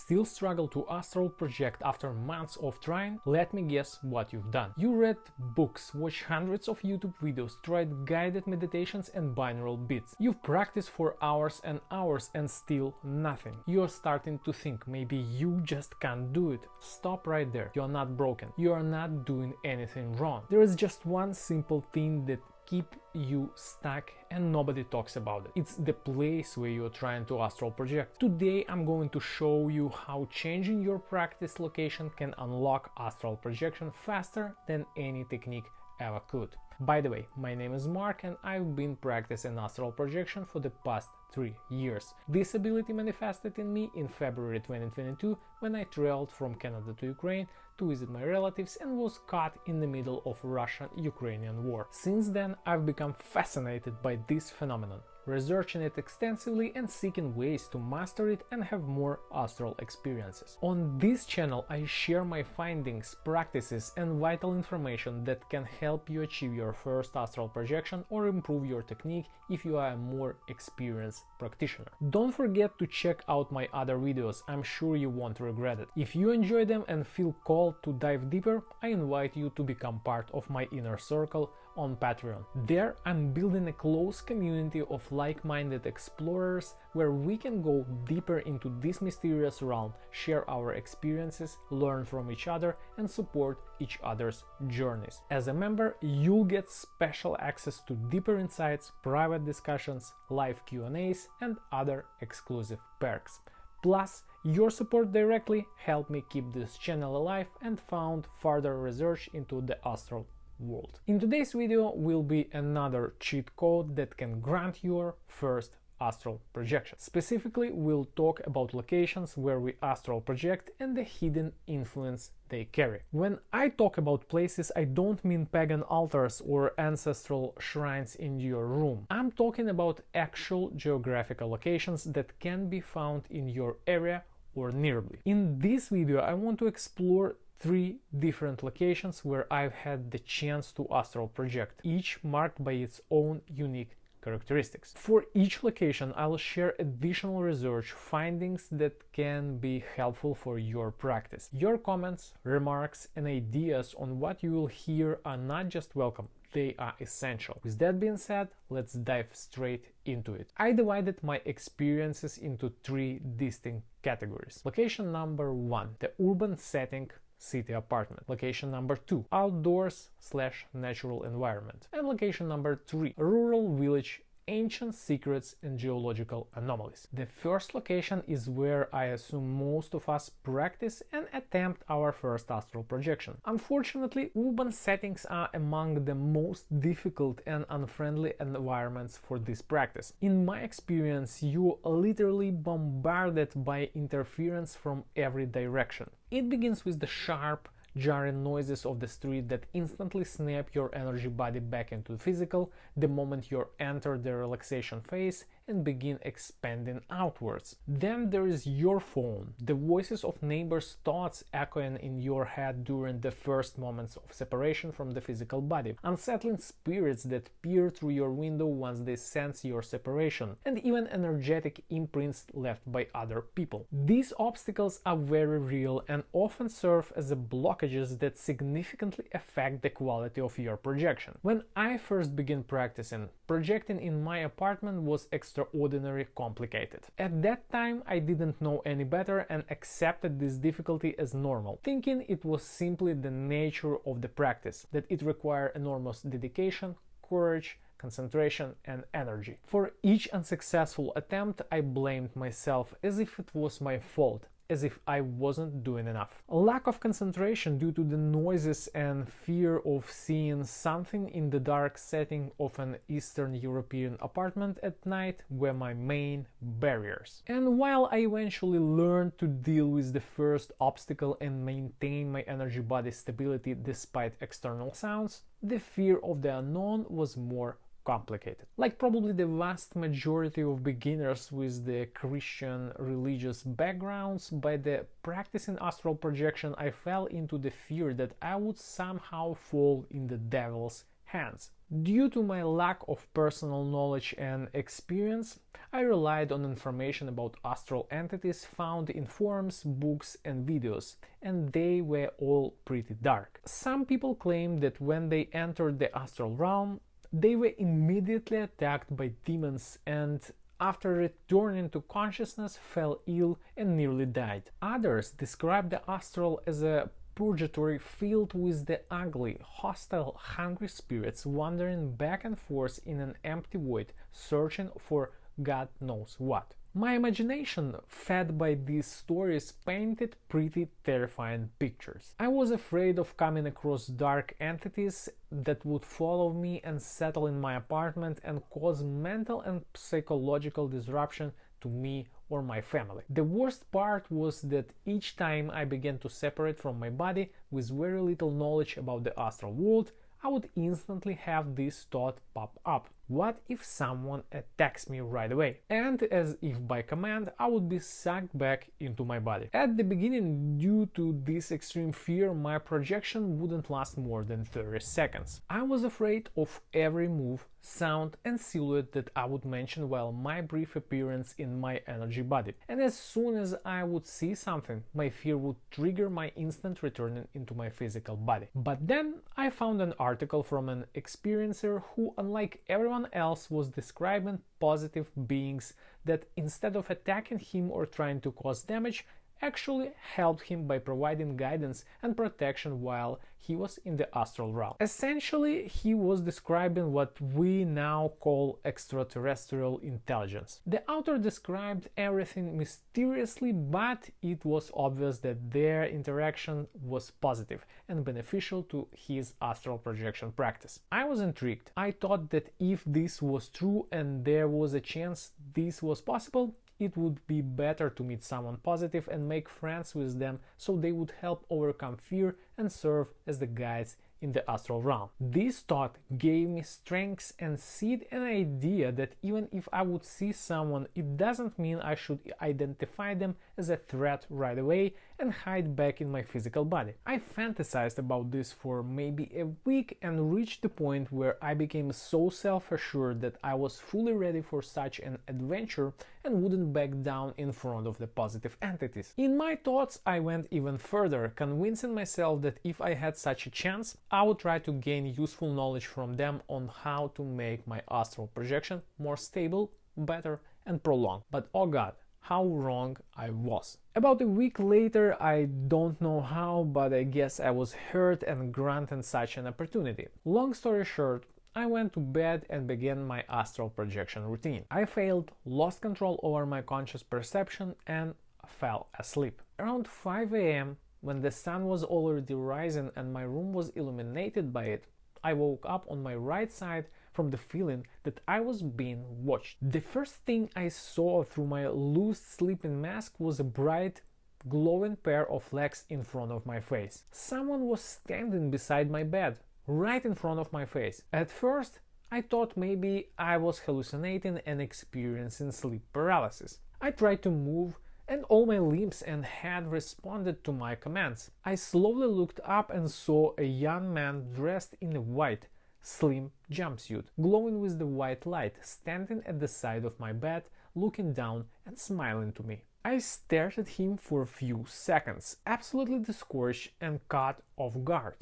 Still struggle to astral project after months of trying? Let me guess what you've done. You read books, watched hundreds of YouTube videos, tried guided meditations and binaural beats. You've practiced for hours and hours and still nothing. You're starting to think maybe you just can't do it. Stop right there. You're not broken. You're not doing anything wrong. There is just one simple thing that keep you stuck and nobody talks about it. It's the place where you're trying to astral project. Today I'm going to show you how changing your practice location can unlock astral projection faster than any technique ever could. By the way, my name is Mark and I've been practicing astral projection for the past 3 years. This ability manifested in me in February 2022 when I traveled from Canada to Ukraine to visit my relatives and was caught in the middle of Russian-Ukrainian war. Since then, I've become fascinated by this phenomenon, researching it extensively and seeking ways to master it and have more astral experiences. On this channel, I share my findings, practices and vital information that can help you achieve your first astral projection or improve your technique if you are a more experienced practitioner. Don't forget to check out my other videos, I'm sure you won't regret it. If you enjoy them and feel called to dive deeper, I invite you to become part of my inner circle on Patreon. There I'm building a close community of like-minded explorers where we can go deeper into this mysterious realm, share our experiences, learn from each other and support each other's journeys. As a member, you'll get special access to deeper insights, private discussions, live Q&As and other exclusive perks. Plus, your support directly helped me keep this channel alive and found further research into the astral world. In today's video will be another cheat code that can grant your first astral projection. Specifically, we'll talk about locations where we astral project and the hidden influence they carry. When I talk about places, I don't mean pagan altars or ancestral shrines in your room. I'm talking about actual geographical locations that can be found in your area or nearby. In this video, I want to explore 3 different locations where I've had the chance to astral project, each marked by its own unique characteristics. For each location, I'll share additional research findings that can be helpful for your practice. Your comments, remarks, and ideas on what you will hear are not just welcome, they are essential. With that being said, let's dive straight into it. I divided my experiences into 3 distinct categories. Location number 1, the urban setting, city apartment. Location number 2, outdoors/natural environment. And location number 3, rural village, ancient secrets and geological anomalies. The first location is where I assume most of us practice and attempt our first astral projection. Unfortunately, urban settings are among the most difficult and unfriendly environments for this practice. In my experience, you are literally bombarded by interference from every direction. It begins with the sharp, jarring noises of the street that instantly snap your energy body back into the physical the moment you enter the relaxation phase and begin expanding outwards. Then there is your phone, the voices of neighbors' thoughts echoing in your head during the first moments of separation from the physical body, unsettling spirits that peer through your window once they sense your separation, and even energetic imprints left by other people. These obstacles are very real and often serve as a blockages that significantly affect the quality of your projection. When I first began practicing, projecting in my apartment was extraordinarily complicated. At that time, I didn't know any better and accepted this difficulty as normal, thinking it was simply the nature of the practice, that it required enormous dedication, courage, concentration and energy. For each unsuccessful attempt, I blamed myself as if it was my fault, as if I wasn't doing enough. A lack of concentration due to the noises and fear of seeing something in the dark setting of an Eastern European apartment at night were my main barriers. And while I eventually learned to deal with the first obstacle and maintain my energy body stability despite external sounds, the fear of the unknown was more complicated. Like probably the vast majority of beginners with the Christian religious backgrounds, by the practicing astral projection I fell into the fear that I would somehow fall in the devil's hands. Due to my lack of personal knowledge and experience, I relied on information about astral entities found in forums, books, and videos, and they were all pretty dark. Some people claim that when they entered the astral realm, they were immediately attacked by demons and after returning to consciousness fell ill and nearly died. Others describe the astral as a purgatory filled with the ugly, hostile, hungry spirits wandering back and forth in an empty void, searching for God knows what. My imagination, fed by these stories, painted pretty terrifying pictures. I was afraid of coming across dark entities that would follow me and settle in my apartment and cause mental and psychological disruption to me or my family. The worst part was that each time I began to separate from my body with very little knowledge about the astral world, I would instantly have this thought pop up. What if someone attacks me right away? And as if by command, I would be sucked back into my body. At the beginning, due to this extreme fear, my projection wouldn't last more than 30 seconds. I was afraid of every move, sound and silhouette that I would mention while my brief appearance in my energy body. And as soon as I would see something, my fear would trigger my instant return into my physical body. But then I found an article from an experiencer who, unlike everyone else, was describing positive beings that instead of attacking him or trying to cause damage, actually helped him by providing guidance and protection while he was in the astral realm. Essentially, he was describing what we now call extraterrestrial intelligence. The author described everything mysteriously, but it was obvious that their interaction was positive and beneficial to his astral projection practice. I was intrigued. I thought that if this was true and there was a chance this was possible, it would be better to meet someone positive and make friends with them so they would help overcome fear and serve as the guides in the astral realm. This thought gave me strength and seed an idea that even if I would see someone, it doesn't mean I should identify them as a threat right away and hide back in my physical body. I fantasized about this for maybe a week and reached the point where I became so self-assured that I was fully ready for such an adventure and wouldn't back down in front of the positive entities. In my thoughts, I went even further, convincing myself that if I had such a chance, I would try to gain useful knowledge from them on how to make my astral projection more stable, better and prolonged. But oh god, how wrong I was. About a week later, I don't know how, but I guess I was heard and granted such an opportunity. Long story short, I went to bed and began my astral projection routine. I failed, lost control over my conscious perception and fell asleep. Around 5 a.m., when the sun was already rising and my room was illuminated by it, I woke up on my right side from the feeling that I was being watched. The first thing I saw through my loose sleeping mask was a bright, glowing pair of legs in front of my face. Someone was standing beside my bed, right in front of my face. At first, I thought maybe I was hallucinating and experiencing sleep paralysis. I tried to move, and all my limbs and head responded to my commands. I slowly looked up and saw a young man dressed in a white, slim jumpsuit, glowing with the white light, standing at the side of my bed, looking down and smiling to me. I stared at him for a few seconds, absolutely discouraged and caught off guard.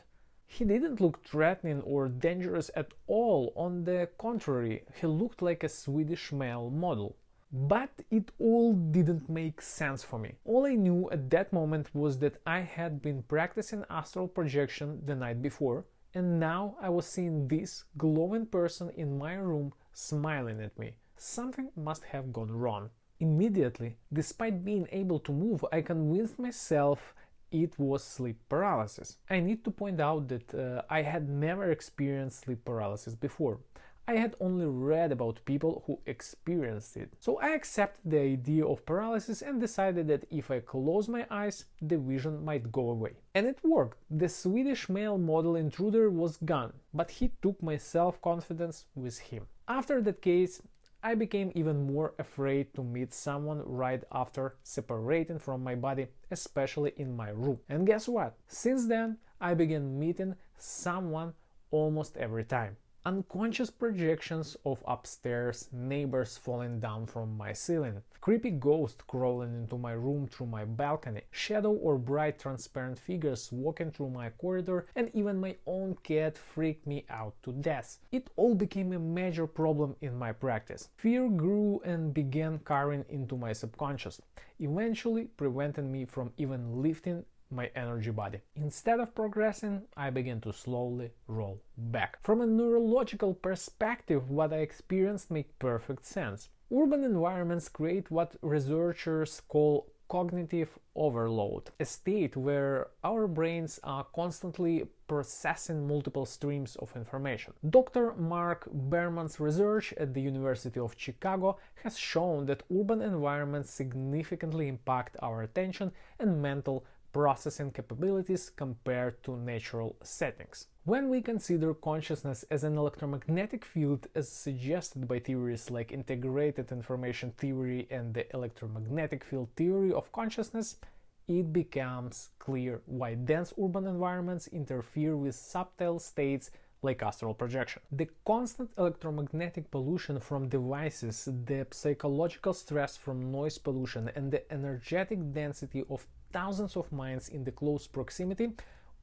He didn't look threatening or dangerous at all. On the contrary, he looked like a Swedish male model. But it all didn't make sense for me. All I knew at that moment was that I had been practicing astral projection the night before, and now I was seeing this glowing person in my room smiling at me. Something must have gone wrong. Immediately, despite being able to move, I convinced myself it was sleep paralysis. I need to point out that I had never experienced sleep paralysis before. I had only read about people who experienced it. So I accepted the idea of paralysis and decided that if I close my eyes, the vision might go away. And it worked. The Swedish male model intruder was gone, but he took my self-confidence with him. After that case, I became even more afraid to meet someone right after separating from my body, especially in my room. And guess what? Since then, I began meeting someone almost every time. Unconscious projections of upstairs, neighbors falling down from my ceiling, creepy ghosts crawling into my room through my balcony, shadow or bright transparent figures walking through my corridor, and even my own cat freaked me out to death. It all became a major problem in my practice. Fear grew and began carving into my subconscious, eventually preventing me from even lifting my energy body. Instead of progressing, I began to slowly roll back. From a neurological perspective, what I experienced made perfect sense. Urban environments create what researchers call cognitive overload, a state where our brains are constantly processing multiple streams of information. Dr. Mark Berman's research at the University of Chicago has shown that urban environments significantly impact our attention and mental processing capabilities compared to natural settings. When we consider consciousness as an electromagnetic field, as suggested by theories like integrated information theory and the electromagnetic field theory of consciousness, it becomes clear why dense urban environments interfere with subtle states like astral projection. The constant electromagnetic pollution from devices, the psychological stress from noise pollution, and the energetic density of thousands of minds in the close proximity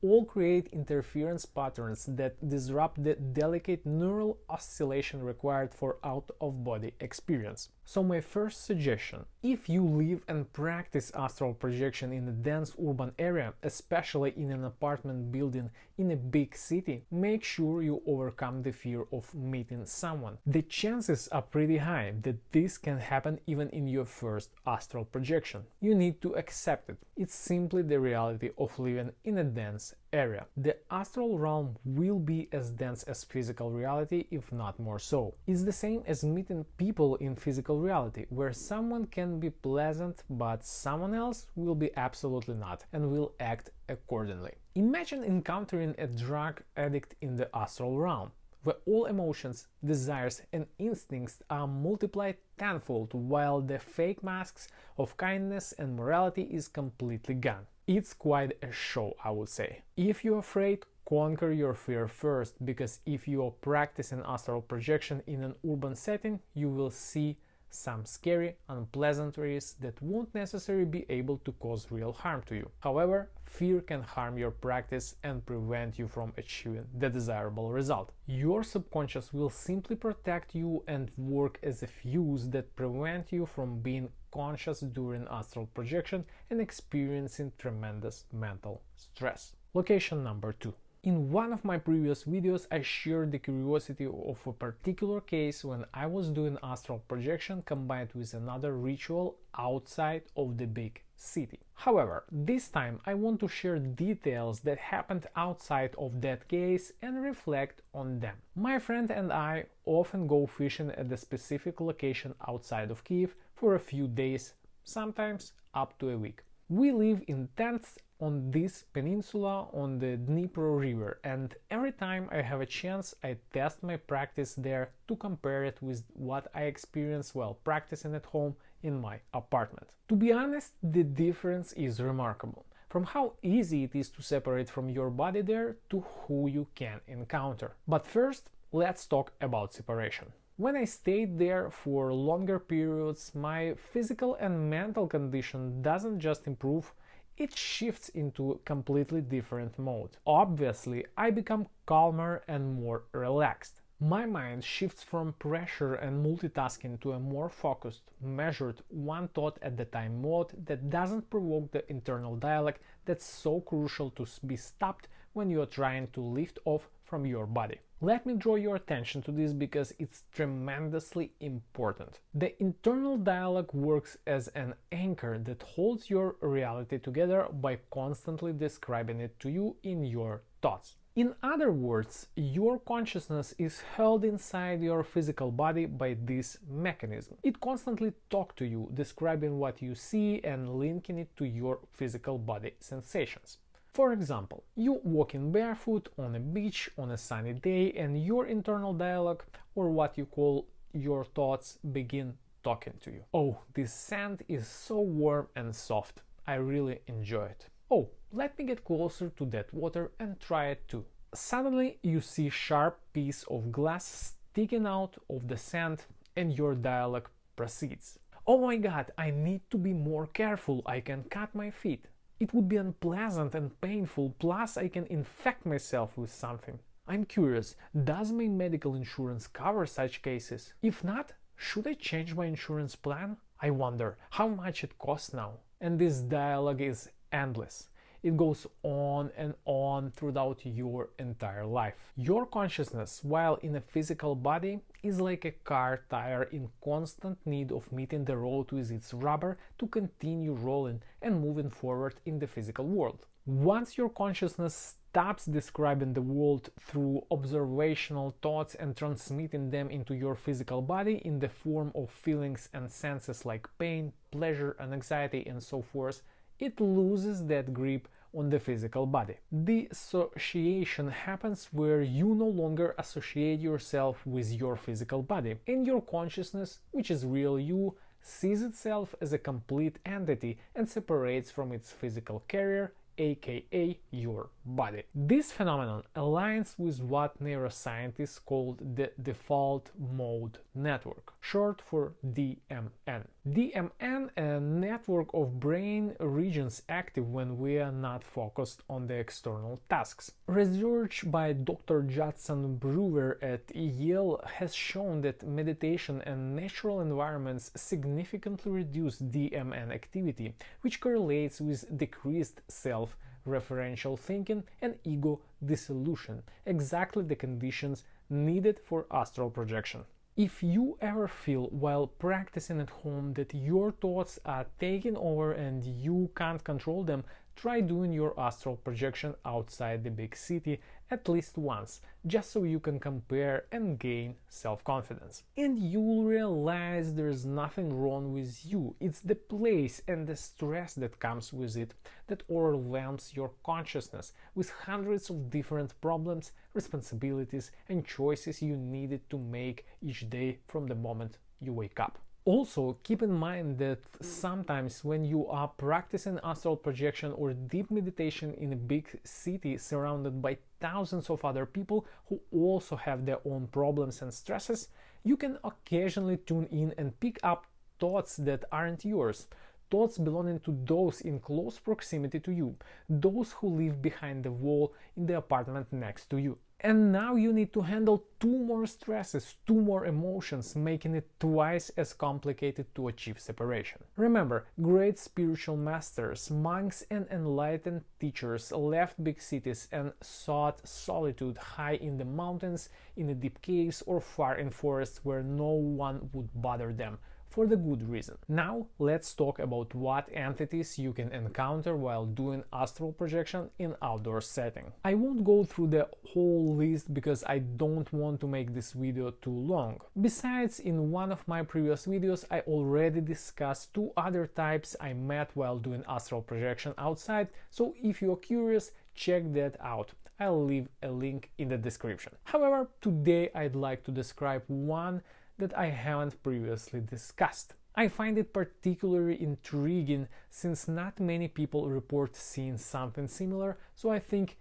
all create interference patterns that disrupt the delicate neural oscillation required for out-of-body experience. So my first suggestion: if you live and practice astral projection in a dense urban area, especially in an apartment building in a big city, make sure you overcome the fear of meeting someone. The chances are pretty high that this can happen even in your first astral projection. You need to accept it. It's simply the reality of living in a dense area. The astral realm will be as dense as physical reality, if not more so. It's the same as meeting people in physical reality, where someone can be pleasant but someone else will be absolutely not and will act accordingly. Imagine encountering a drug addict in the astral realm, where all emotions, desires and instincts are multiplied tenfold, while the fake masks of kindness and morality is completely gone. It's quite a show, I would say. If you're afraid, conquer your fear first, because if you're practicing astral projection in an urban setting, you will see some scary unpleasantries that won't necessarily be able to cause real harm to you. However, fear can harm your practice and prevent you from achieving the desirable result. Your subconscious will simply protect you and work as a fuse that prevent you from being conscious during astral projection and experiencing tremendous mental stress. Location number 2. In one of my previous videos, I shared the curiosity of a particular case when I was doing astral projection combined with another ritual outside of the big city. However, this time I want to share details that happened outside of that case and reflect on them. My friend and I often go fishing at a specific location outside of Kyiv for a few days, sometimes up to a week. We live in tents on this peninsula on the Dnipro River, and every time I have a chance I test my practice there to compare it with what I experience while practicing at home in my apartment. To be honest, the difference is remarkable, from how easy it is to separate from your body there to who you can encounter. But first, let's talk about separation. When I stayed there for longer periods, my physical and mental condition doesn't just improve, it shifts into a completely different mode. Obviously, I become calmer and more relaxed. My mind shifts from pressure and multitasking to a more focused, measured, one thought at a time mode that doesn't provoke the internal dialogue that's so crucial to be stopped when you're trying to lift off from your body. Let me draw your attention to this because it's tremendously important. The internal dialogue works as an anchor that holds your reality together by constantly describing it to you in your thoughts. In other words, your consciousness is held inside your physical body by this mechanism. It constantly talks to you, describing what you see and linking it to your physical body sensations. For example, you walking barefoot on a beach on a sunny day and your internal dialogue, or what you call your thoughts, begin talking to you. Oh, this sand is so warm and soft. I really enjoy it. Oh, let me get closer to that water and try it too. Suddenly you see a sharp piece of glass sticking out of the sand and your dialogue proceeds. Oh my god, I need to be more careful, I can cut my feet. It would be unpleasant and painful, plus I can infect myself with something. I'm curious, does my medical insurance cover such cases? If not, should I change my insurance plan? I wonder how much it costs now. And this dialogue is endless. It goes on and on throughout your entire life. Your consciousness, while in a physical body, is like a car tire in constant need of meeting the road with its rubber to continue rolling and moving forward in the physical world. Once your consciousness stops describing the world through observational thoughts and transmitting them into your physical body in the form of feelings and senses like pain, pleasure, and anxiety and so forth, it loses that grip on the physical body. Dissociation happens where you no longer associate yourself with your physical body, and your consciousness, which is real you, sees itself as a complete entity and separates from its physical carrier, aka your body. This phenomenon aligns with what neuroscientists call the default mode network, short for DMN. DMN, a network of brain regions active when we are not focused on the external tasks. Research by Dr. Judson Brewer at Yale has shown that meditation and natural environments significantly reduce DMN activity, which correlates with decreased self-referential thinking and ego dissolution, exactly the conditions needed for astral projection. If you ever feel while practicing at home that your thoughts are taking over and you can't control them, try doing your astral projection outside the big city at least once, just so you can compare and gain self-confidence. And you'll realize there's nothing wrong with you. It's the place and the stress that comes with it that overwhelms your consciousness with hundreds of different problems, responsibilities, and choices you needed to make each day from the moment you wake up. Also, keep in mind that sometimes when you are practicing astral projection or deep meditation in a big city surrounded by thousands of other people who also have their own problems and stresses, you can occasionally tune in and pick up thoughts that aren't yours. Thoughts belonging to those in close proximity to you, those who live behind the wall in the apartment next to you. And now you need to handle 2 more stresses, 2 more emotions, making it twice as complicated to achieve separation. Remember, great spiritual masters, monks and enlightened teachers left big cities and sought solitude high in the mountains, in the deep caves or far in forests where no one would bother them, for the good reason. Now let's talk about what entities you can encounter while doing astral projection in outdoor setting. I won't go through the whole list because I don't want to make this video too long. Besides, in one of my previous videos I already discussed 2 other types I met while doing astral projection outside, so if you're curious, check that out. I'll leave a link in the description. However, today I'd like to describe one that I haven't previously discussed. I find it particularly intriguing since not many people report seeing something similar, so I think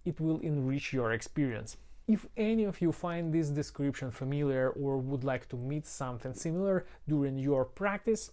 it will enrich your experience. If any of you find this description familiar or would like to meet something similar during your practice,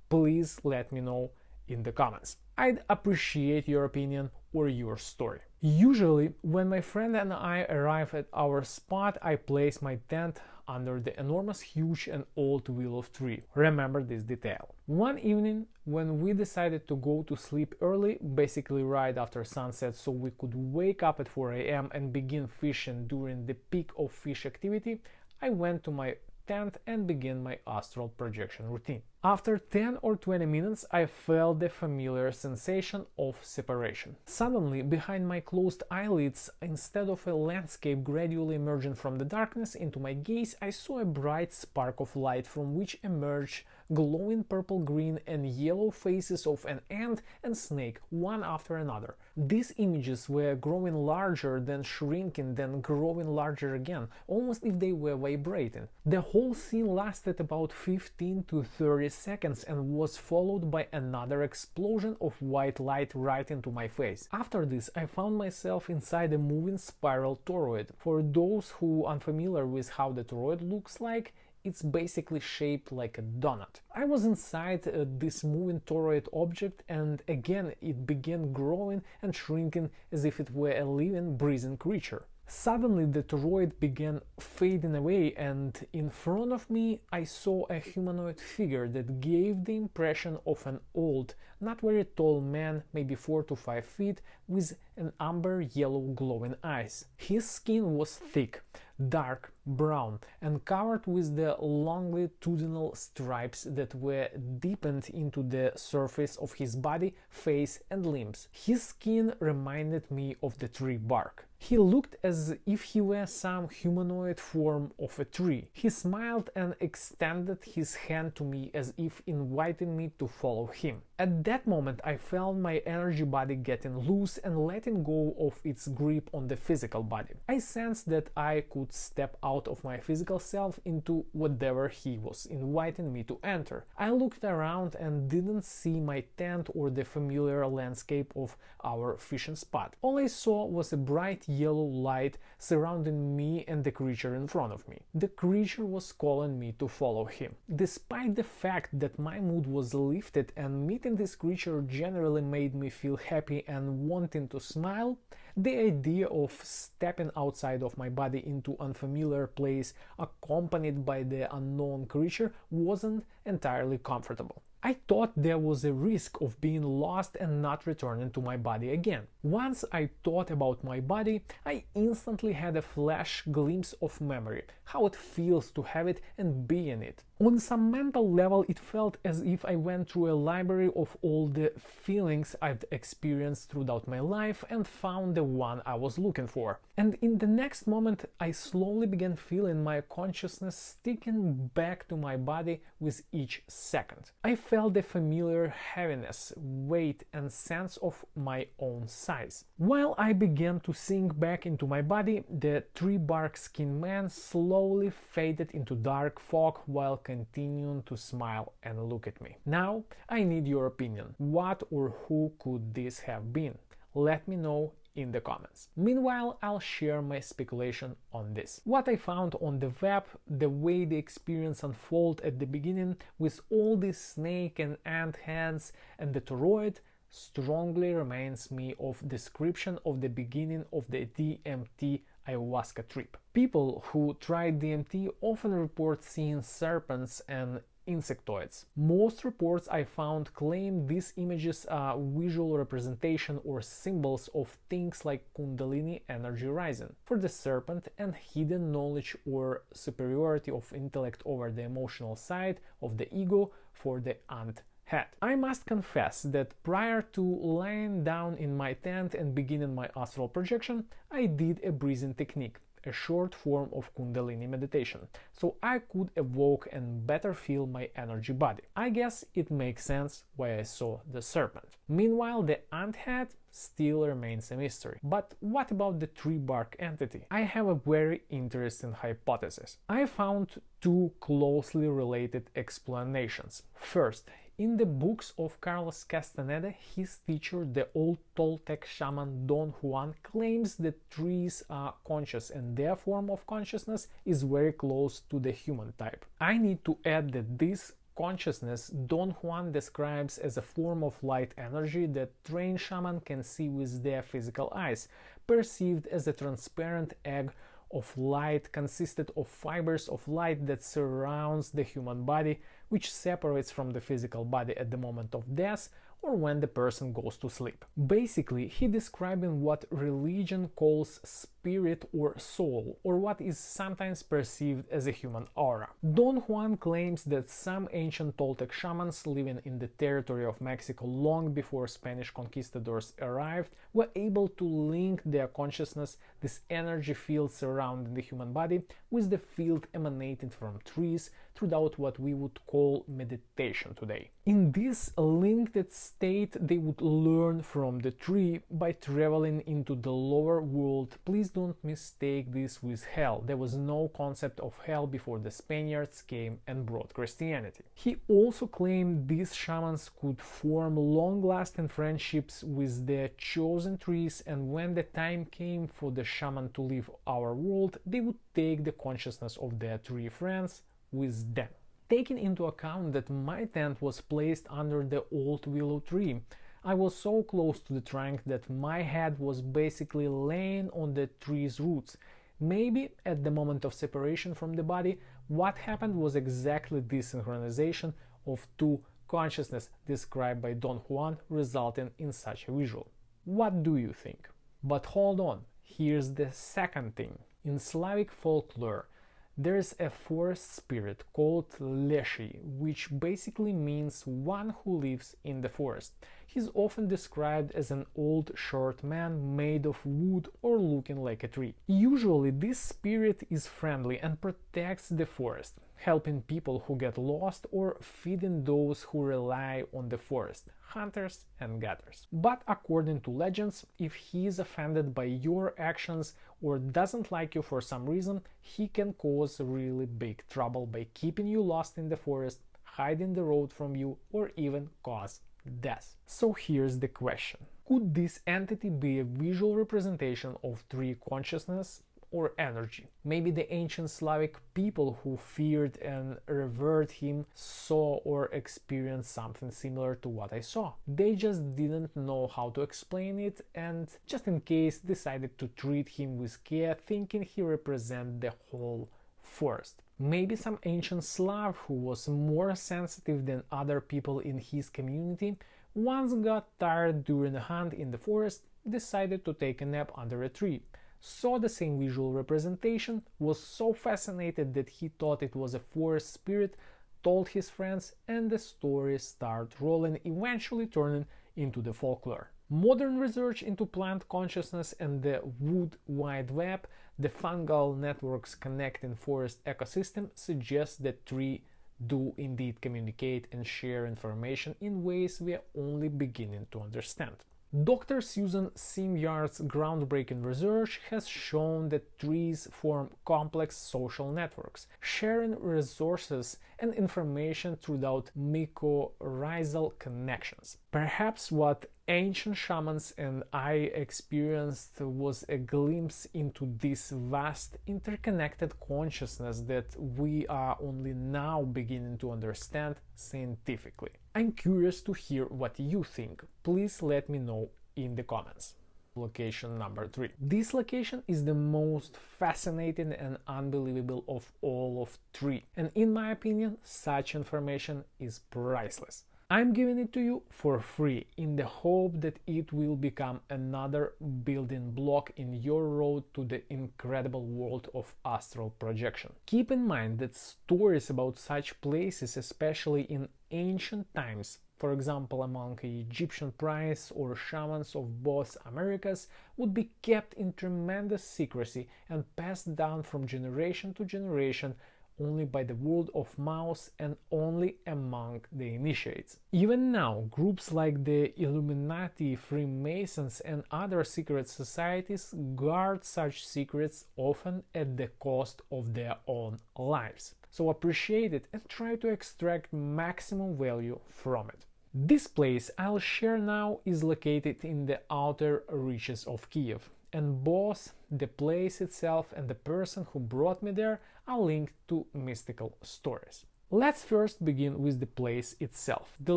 please let me know in the comments. I'd appreciate your opinion or your story. Usually, when my friend and I arrive at our spot, I place my tent under the enormous, huge and old willow tree. Remember this detail. One evening, when we decided to go to sleep early, basically right after sunset, so we could wake up at 4 a.m. and begin fishing during the peak of fish activity, I went to my tent and began my astral projection routine. After 10 or 20 minutes, I felt the familiar sensation of separation. Suddenly, behind my closed eyelids, instead of a landscape gradually emerging from the darkness into my gaze, I saw a bright spark of light from which emerged glowing purple, green and yellow faces of an ant and snake, one after another. These images were growing larger, then shrinking, then growing larger again, almost if they were vibrating. The whole scene lasted about 15 to 30 seconds and was followed by another explosion of white light right into my face. After this, I found myself inside a moving spiral toroid. For those who are unfamiliar with how the toroid looks like, it's basically shaped like a donut. I was inside this moving toroid object, and again it began growing and shrinking as if it were a living, breathing creature. Suddenly the toroid began fading away, and in front of me I saw a humanoid figure that gave the impression of an old, not very tall man, maybe 4 to 5 feet, with an amber yellow glowing eyes. His skin was thick, dark brown, and covered with the longitudinal stripes that were deepened into the surface of his body, face and limbs. His skin reminded me of the tree bark. He looked as if he were some humanoid form of a tree. He smiled and extended his hand to me as if inviting me to follow him. At that moment I felt my energy body getting loose and letting go of its grip on the physical body. I sensed that I could step out of my physical self into whatever he was inviting me to enter. I looked around and didn't see my tent or the familiar landscape of our fishing spot. All I saw was a bright yellow light surrounding me and the creature in front of me. The creature was calling me to follow him. Despite the fact that my mood was lifted and meeting this creature generally made me feel happy and wanting to smile, the idea of stepping outside of my body into unfamiliar place accompanied by the unknown creature wasn't entirely comfortable. I thought there was a risk of being lost and not returning to my body again. Once I thought about my body, I instantly had a flash glimpse of memory, how it feels to have it and be in it. On some mental level, it felt as if I went through a library of all the feelings I've experienced throughout my life and found the one I was looking for. And in the next moment, I slowly began feeling my consciousness sticking back to my body with each second. I felt the familiar heaviness, weight and sense of my own size. While I began to sink back into my body, the tree bark skinned man slowly faded into dark fog while continuing to smile and look at me. Now, I need your opinion. What or who could this have been? Let me know in the comments. Meanwhile, I'll share my speculation on this. What I found on the web, the way the experience unfolded at the beginning with all these snake and ant hands and the toroid, strongly reminds me of description of the beginning of the DMT ayahuasca trip. People who tried DMT often report seeing serpents and insectoids. Most reports I found claim these images are visual representation or symbols of things like Kundalini energy rising for the serpent and hidden knowledge or superiority of intellect over the emotional side of the ego for the ant head. I must confess that prior to lying down in my tent and beginning my astral projection, I did a breathing technique, a short form of Kundalini meditation, so I could evoke and better feel my energy body. I guess it makes sense why I saw the serpent. Meanwhile, the ant head still remains a mystery. But what about the tree bark entity? I have a very interesting hypothesis. I found two closely related explanations. First, in the books of Carlos Castaneda, his teacher, the old Toltec shaman Don Juan, claims that trees are conscious and their form of consciousness is very close to the human type. I need to add that this consciousness Don Juan describes as a form of light energy that trained shaman can see with their physical eyes, perceived as a transparent egg of light consisted of fibers of light that surrounds the human body, which separates from the physical body at the moment of death or when the person goes to sleep. Basically, he describing what religion calls spirit or soul, or what is sometimes perceived as a human aura. Don Juan claims that some ancient Toltec shamans living in the territory of Mexico long before Spanish conquistadors arrived were able to link their consciousness, this energy field surrounding the human body, with the field emanating from trees throughout what we would call meditation today. In this linked state, they would learn from the tree by traveling into the lower world. Please don't mistake this with hell. There was no concept of hell before the Spaniards came and brought Christianity. He also claimed these shamans could form long-lasting friendships with their chosen trees, and when the time came for the shaman to leave our world, they would take the consciousness of their tree friends with them. Taking into account that my tent was placed under the old willow tree, I was so close to the trunk that my head was basically laying on the tree's roots. Maybe at the moment of separation from the body, what happened was exactly this synchronization of two consciousness described by Don Juan, resulting in such a visual. What do you think? But hold on, here's the second thing. In Slavic folklore, there is a forest spirit called Leshy, which basically means one who lives in the forest. He's often described as an old short man made of wood or looking like a tree. Usually this spirit is friendly and protects the forest, helping people who get lost or feeding those who rely on the forest, hunters and gatherers. But according to legends, if he is offended by your actions or doesn't like you for some reason, he can cause really big trouble by keeping you lost in the forest, hiding the road from you, or even cause death. So here's the question. Could this entity be a visual representation of tree consciousness or energy? Maybe the ancient Slavic people who feared and revered him saw or experienced something similar to what I saw. They just didn't know how to explain it and, just in case, decided to treat him with care, thinking he represented the whole forest. Maybe some ancient Slav who was more sensitive than other people in his community once got tired during a hunt in the forest, decided to take a nap under a tree, saw the same visual representation, was so fascinated that he thought it was a forest spirit, told his friends, and the story started rolling, eventually turning into the folklore. Modern research into plant consciousness and the wood wide web, the fungal networks connecting forest ecosystem, suggests that trees do indeed communicate and share information in ways we are only beginning to understand. Dr. Susan Simyard's groundbreaking research has shown that trees form complex social networks, sharing resources and information throughout mycorrhizal connections. Perhaps what ancient shamans and I experienced was a glimpse into this vast interconnected consciousness that we are only now beginning to understand scientifically. I'm curious to hear what you think. Please let me know in the comments. Location number 3. This location is the most fascinating and unbelievable of all of 3, and in my opinion, such information is priceless. I'm giving it to you for free in the hope that it will become another building block in your road to the incredible world of astral projection. Keep in mind that stories about such places, especially in ancient times, for example among Egyptian priests or shamans of both Americas, would be kept in tremendous secrecy and passed down from generation to generation only by the word of mouth and only among the initiates. Even now, groups like the Illuminati, Freemasons and other secret societies guard such secrets, often at the cost of their own lives. So appreciate it and try to extract maximum value from it. This place I'll share now is located in the outer reaches of Kyiv, and both the place itself and the person who brought me there are linked to mystical stories. Let's first begin with the place itself. The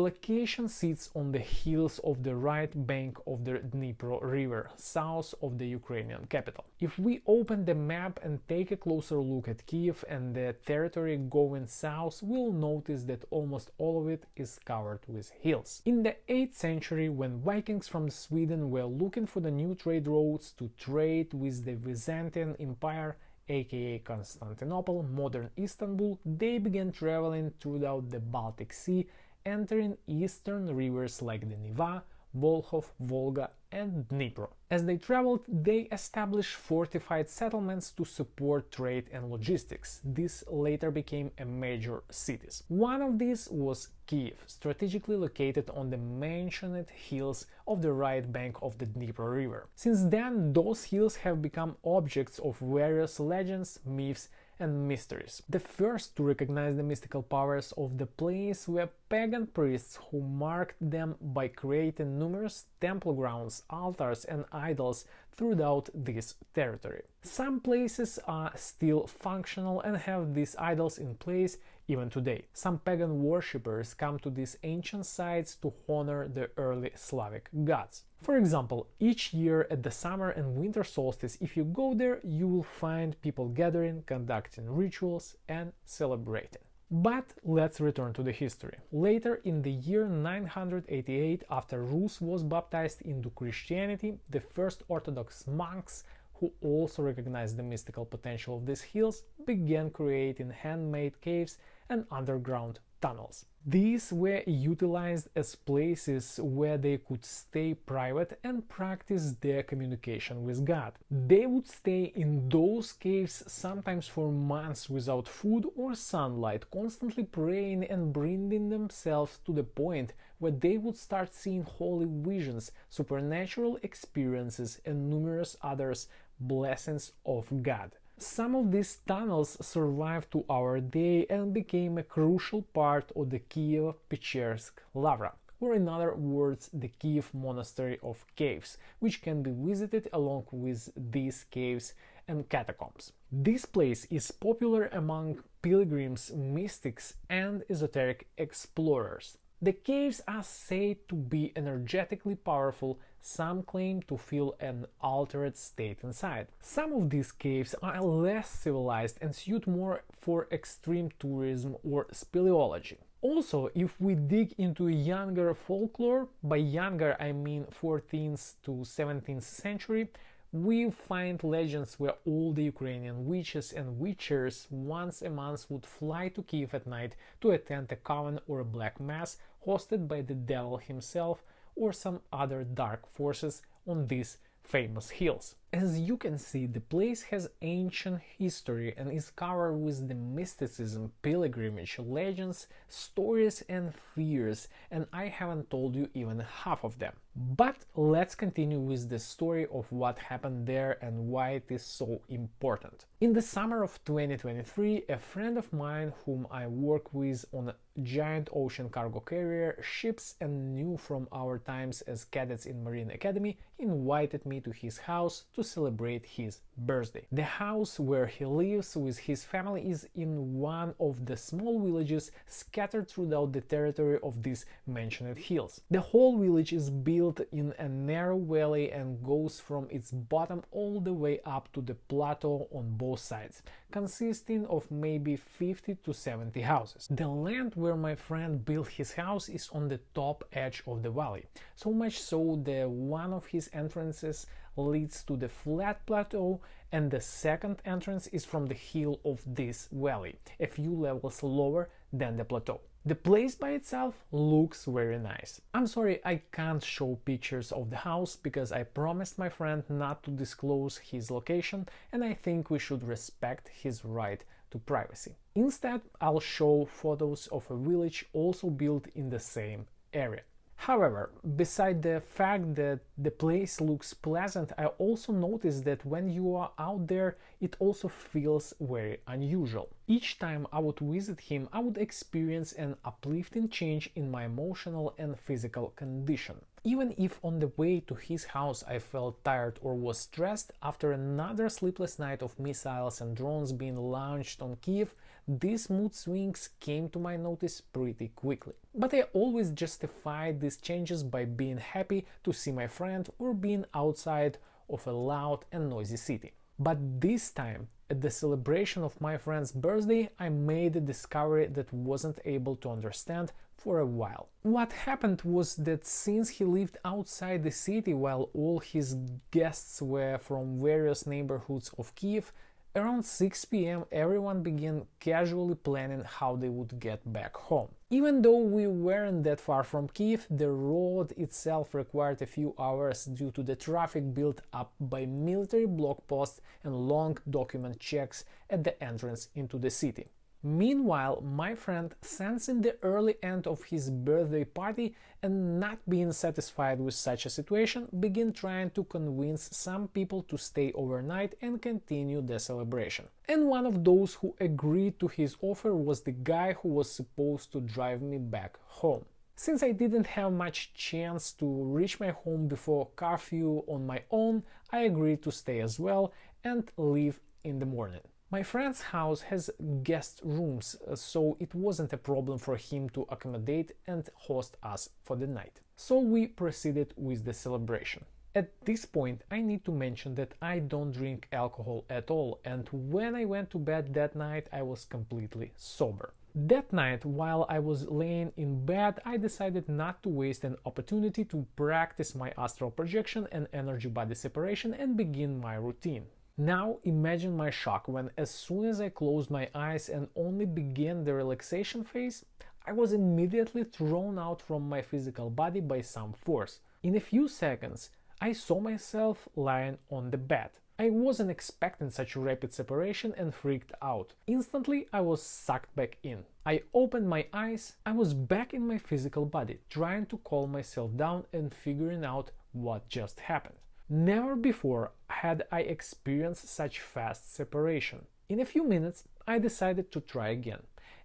location sits on the hills of the right bank of the Dnipro River, south of the Ukrainian capital. If we open the map and take a closer look at Kyiv and the territory going south, we'll notice that almost all of it is covered with hills. In the 8th century, when Vikings from Sweden were looking for the new trade routes to trade with the Byzantine Empire, aka Constantinople, modern Istanbul, they began traveling throughout the Baltic Sea, entering eastern rivers like the Neva, Volkhov, Volga and Dnipro. As they traveled, they established fortified settlements to support trade and logistics. These later became major cities. One of these was Kyiv, strategically located on the mentioned hills of the right bank of the Dnipro River. Since then, those hills have become objects of various legends, myths and mysteries. The first to recognize the mystical powers of the place were pagan priests who marked them by creating numerous temple grounds, altars and idols throughout this territory. Some places are still functional and have these idols in place even today. Some pagan worshippers come to these ancient sites to honor the early Slavic gods. For example, each year at the summer and winter solstice, if you go there, you will find people gathering, conducting rituals and celebrating. But let's return to the history. Later, in the year 988, after Rus was baptized into Christianity, the first Orthodox monks, who also recognized the mystical potential of these hills, began creating handmade caves and underground tunnels. These were utilized as places where they could stay private and practice their communication with God. They would stay in those caves sometimes for months without food or sunlight, constantly praying and bringing themselves to the point where they would start seeing holy visions, supernatural experiences and numerous others blessings of God. Some of these tunnels survived to our day and became a crucial part of the Kyiv-Pechersk Lavra, or in other words, the Kyiv Monastery of Caves, which can be visited along with these caves and catacombs. This place is popular among pilgrims, mystics, and esoteric explorers. The caves are said to be energetically powerful. Some claim to feel an altered state inside. Some of these caves are less civilized and suit more for extreme tourism or speleology. Also, if we dig into younger folklore, by younger I mean 14th to 17th century, we find legends where all the Ukrainian witches and witchers once a month would fly to Kyiv at night to attend a coven or a black mass hosted by the devil himself or some other dark forces on these famous hills. As you can see, the place has ancient history and is covered with the mysticism, pilgrimage, legends, stories and fears, and I haven't told you even half of them. But let's continue with the story of what happened there and why it is so important. In the summer of 2023, a friend of mine whom I work with on a giant ocean cargo carrier, ships and knew from our times as cadets in Marine Academy, invited me to his house to celebrate his birthday. The house where he lives with his family is in one of the small villages scattered throughout the territory of these mentioned hills. The whole village is built in a narrow valley and goes from its bottom all the way up to the plateau on both sides, consisting of maybe 50 to 70 houses. The land where my friend built his house is on the top edge of the valley, so much so that one of his entrances leads to the flat plateau and the second entrance is from the hill of this valley, a few levels lower than the plateau. The place by itself looks very nice. I'm sorry I can't show pictures of the house because I promised my friend not to disclose his location and I think we should respect his right to privacy. Instead, I'll show photos of a village also built in the same area. However, beside the fact that the place looks pleasant, I also noticed that when you are out there, it also feels very unusual. Each time I would visit him, I would experience an uplifting change in my emotional and physical condition. Even if on the way to his house I felt tired or was stressed after another sleepless night of missiles and drones being launched on Kyiv, these mood swings came to my notice pretty quickly. But I always justified these changes by being happy to see my friend or being outside of a loud and noisy city. But this time, at the celebration of my friend's birthday, I made a discovery that wasn't able to understand for a while. What happened was that since he lived outside the city while all his guests were from various neighborhoods of Kyiv, Around 6 p.m. everyone began casually planning how they would get back home. Even though we weren't that far from Kyiv, the road itself required a few hours due to the traffic built up by military block posts and long document checks at the entrance into the city. Meanwhile, my friend, sensing the early end of his birthday party and not being satisfied with such a situation, began trying to convince some people to stay overnight and continue the celebration. And one of those who agreed to his offer was the guy who was supposed to drive me back home. Since I didn't have much chance to reach my home before curfew on my own, I agreed to stay as well and leave in the morning. My friend's house has guest rooms, so it wasn't a problem for him to accommodate and host us for the night. So we proceeded with the celebration. At this point, I need to mention that I don't drink alcohol at all, and when I went to bed that night, I was completely sober. That night, while I was laying in bed, I decided not to waste an opportunity to practice my astral projection and energy body separation and begin my routine. Now imagine my shock when, as soon as I closed my eyes and only began the relaxation phase, I was immediately thrown out from my physical body by some force. In a few seconds, I saw myself lying on the bed. I wasn't expecting such rapid separation and freaked out. Instantly, I was sucked back in. I opened my eyes. I was back in my physical body, trying to calm myself down and figuring out what just happened. Never before had I experienced such fast separation. In a few minutes, I decided to try again.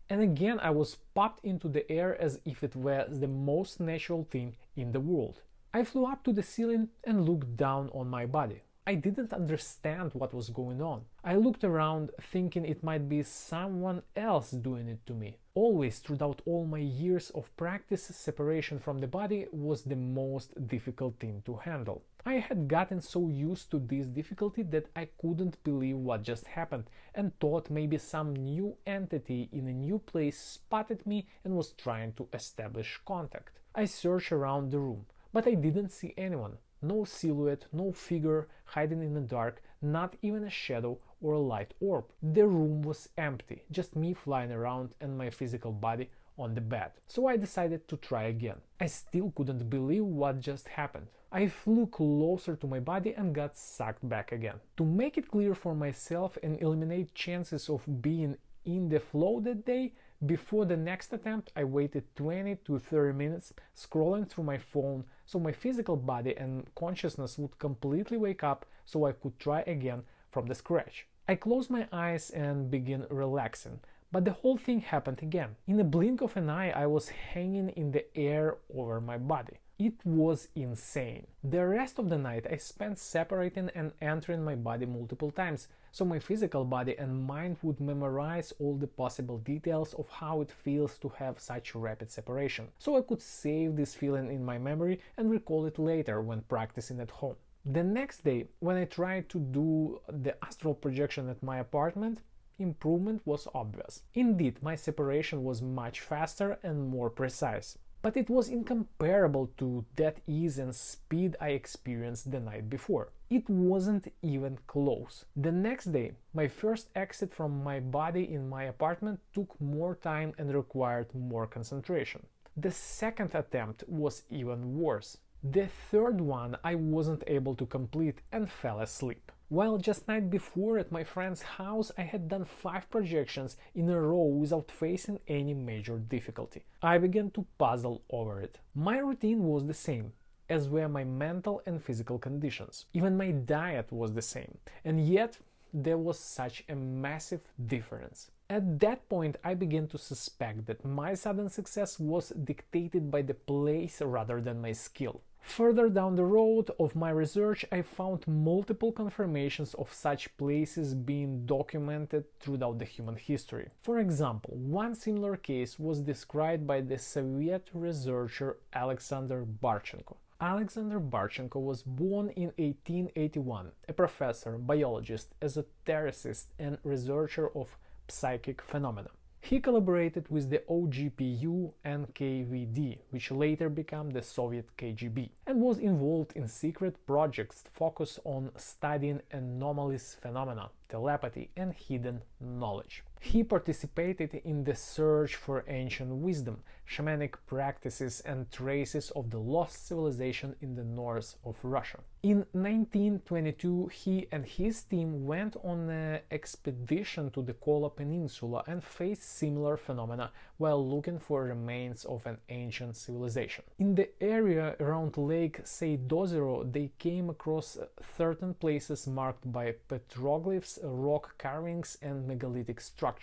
And again I was popped into the air as if it were the most natural thing in the world. I flew up to the ceiling and looked down on my body. I didn't understand what was going on. I looked around thinking it might be someone else doing it to me. Always, throughout all my years of practice, separation from the body was the most difficult thing to handle. I had gotten so used to this difficulty that I couldn't believe what just happened and thought maybe some new entity in a new place spotted me and was trying to establish contact. I searched around the room, but I didn't see anyone. No silhouette, no figure hiding in the dark, not even a shadow or a light orb. The room was empty, just me flying around and my physical body on the bed. So I decided to try again. I still couldn't believe what just happened. I flew closer to my body and got sucked back again. To make it clear for myself and eliminate chances of being in the flow that day, before the next attempt, I waited 20 to 30 minutes scrolling through my phone so my physical body and consciousness would completely wake up so I could try again from the scratch. I closed my eyes and began relaxing, but the whole thing happened again. In a blink of an eye, I was hanging in the air over my body. It was insane. The rest of the night I spent separating and entering my body multiple times, so my physical body and mind would memorize all the possible details of how it feels to have such rapid separation, so I could save this feeling in my memory and recall it later when practicing at home. The next day, when I tried to do the astral projection at my apartment, improvement was obvious. Indeed, my separation was much faster and more precise. But it was incomparable to that ease and speed I experienced the night before. It wasn't even close. The next day, my first exit from my body in my apartment took more time and required more concentration. The second attempt was even worse. The third one I wasn't able to complete and fell asleep. While just night before at my friend's house I had done 5 projections in a row without facing any major difficulty. I began to puzzle over it. My routine was the same, as were my mental and physical conditions. Even my diet was the same, and yet there was such a massive difference. At that point I began to suspect that my sudden success was dictated by the place rather than my skill. Further down the road of my research, I found multiple confirmations of such places being documented throughout the human history. For example, one similar case was described by the Soviet researcher Alexander Barchenko. Alexander Barchenko was born in 1881, a professor, biologist, esotericist, and researcher of psychic phenomena. He collaborated with the OGPU NKVD, which later became the Soviet KGB, and was involved in secret projects focused on studying anomalous phenomena, telepathy, and hidden knowledge. He participated in the search for ancient wisdom, shamanic practices, and traces of the lost civilization in the north of Russia. In 1922, he and his team went on an expedition to the Kola Peninsula and faced similar phenomena while looking for remains of an ancient civilization. In the area around Lake Seydozero, they came across certain places marked by petroglyphs, rock carvings, and megalithic structures.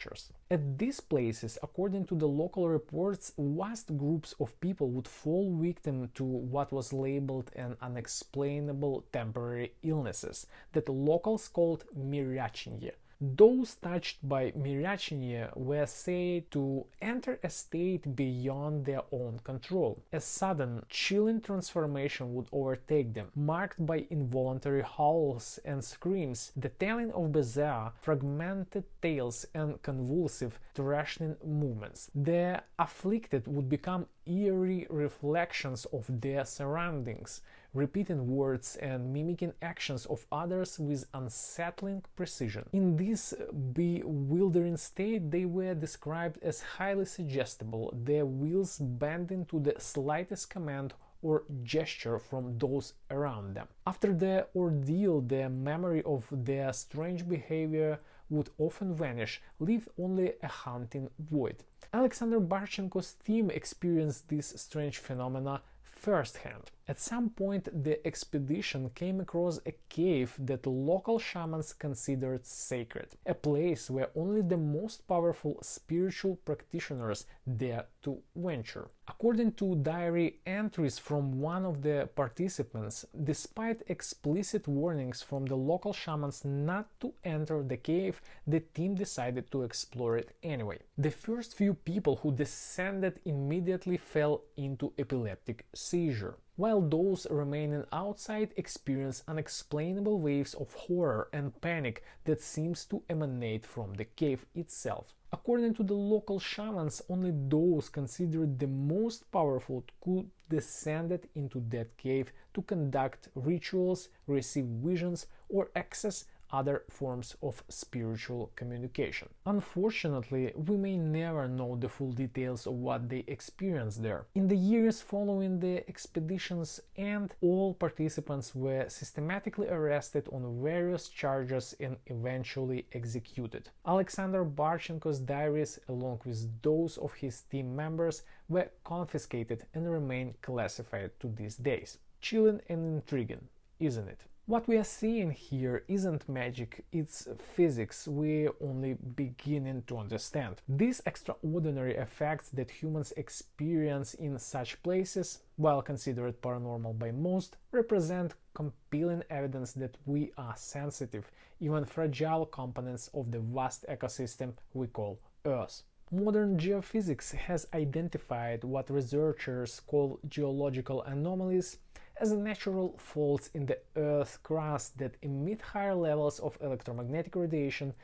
At these places, according to the local reports, vast groups of people would fall victim to what was labeled an unexplainable temporary illnesses that locals called mirachinie. Those touched by mirachinie were said to enter a state beyond their own control. A sudden, chilling transformation would overtake them, marked by involuntary howls and screams, the telling of bizarre, fragmented tales, and convulsive, thrashing movements. The afflicted would become eerie reflections of their surroundings, repeating words and mimicking actions of others with unsettling precision. In this bewildering state, they were described as highly suggestible, their wills bending to the slightest command or gesture from those around them. After the ordeal, the memory of their strange behavior would often vanish, leave only a haunting void. Alexander Barchenko's team experienced these strange phenomena firsthand. At some point, the expedition came across a cave that local shamans considered sacred, a place where only the most powerful spiritual practitioners dare to venture. According to diary entries from one of the participants, despite explicit warnings from the local shamans not to enter the cave, the team decided to explore it anyway. The first few people who descended immediately fell into epileptic seizure, while those remaining outside experienced unexplainable waves of horror and panic that seems to emanate from the cave itself. According to the local shamans, only those considered the most powerful could descend into that cave to conduct rituals, receive visions, or access other forms of spiritual communication. Unfortunately, we may never know the full details of what they experienced there. In the years following the expedition's end, all participants were systematically arrested on various charges and eventually executed. Alexander Barchenko's diaries, along with those of his team members, were confiscated and remain classified to these days. Chilling and intriguing, isn't it? What we are seeing here isn't magic, it's physics we're only beginning to understand. These extraordinary effects that humans experience in such places, while considered paranormal by most, represent compelling evidence that we are sensitive, even fragile components of the vast ecosystem we call Earth. Modern geophysics has identified what researchers call geological anomalies as natural faults in the Earth's crust that emit higher levels of electromagnetic radiation,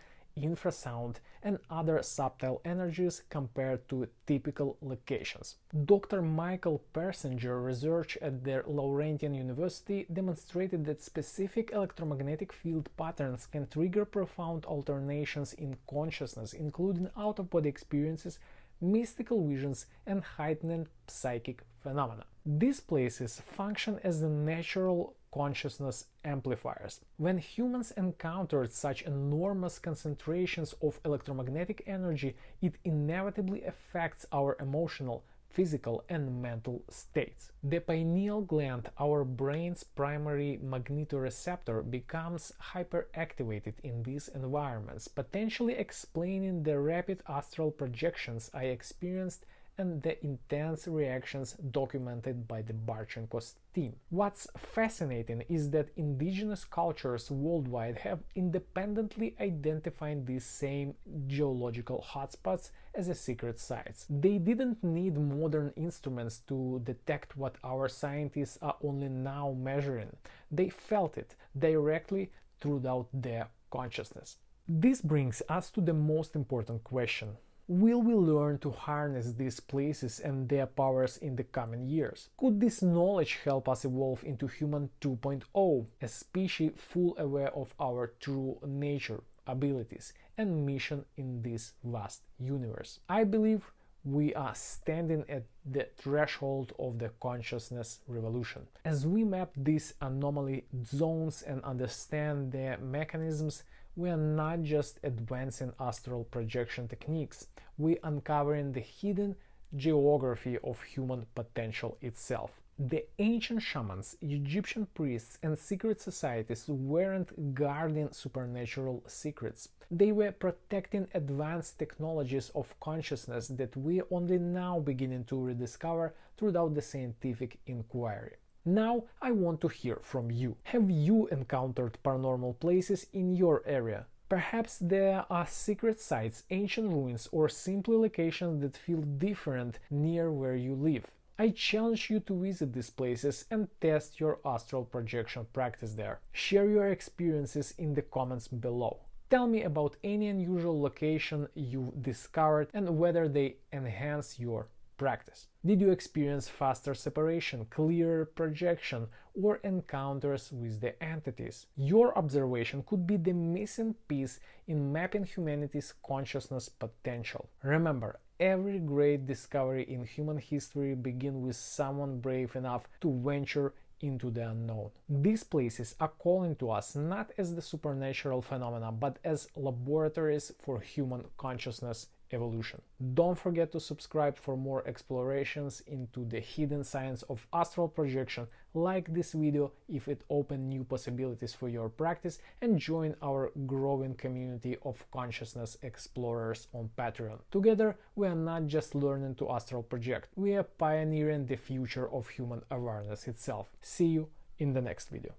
infrasound, and other subtle energies compared to typical locations. Dr. Michael Persinger's research at the Laurentian University demonstrated that specific electromagnetic field patterns can trigger profound alternations in consciousness, including out-of-body experiences, mystical visions, and heightened psychic phenomena. These places function as the natural consciousness amplifiers. When humans encountered such enormous concentrations of electromagnetic energy, it inevitably affects our emotional, physical, and mental states. The pineal gland, our brain's primary magnetoreceptor, becomes hyperactivated in these environments, potentially explaining the rapid astral projections I experienced and the intense reactions documented by the Barchenko's team. What's fascinating is that indigenous cultures worldwide have independently identified these same geological hotspots as secret sites. They didn't need modern instruments to detect what our scientists are only now measuring. They felt it directly throughout their consciousness. This brings us to the most important question. Will we learn to harness these places and their powers in the coming years? Could this knowledge help us evolve into human 2.0, a species fully aware of our true nature, abilities, and mission in this vast universe? I believe we are standing at the threshold of the consciousness revolution. As we map these anomaly zones and understand their mechanisms, we are not just advancing astral projection techniques, we are uncovering the hidden geography of human potential itself. The ancient shamans, Egyptian priests, and secret societies weren't guarding supernatural secrets. They were protecting advanced technologies of consciousness that we are only now beginning to rediscover throughout the scientific inquiry. Now I want to hear from you. Have you encountered paranormal places in your area? Perhaps there are secret sites, ancient ruins, or simply locations that feel different near where you live. I challenge you to visit these places and test your astral projection practice there. Share your experiences in the comments below. Tell me about any unusual location you discovered and whether they enhance your practice. Did you experience faster separation, clearer projection, or encounters with the entities? Your observation could be the missing piece in mapping humanity's consciousness potential. Remember, every great discovery in human history begins with someone brave enough to venture into the unknown. These places are calling to us not as the supernatural phenomena, but as laboratories for human consciousness evolution. Don't forget to subscribe for more explorations into the hidden science of astral projection. Like this video if it opened new possibilities for your practice, and join our growing community of consciousness explorers on Patreon. Together, we are not just learning to astral project, we are pioneering the future of human awareness itself. See you in the next video.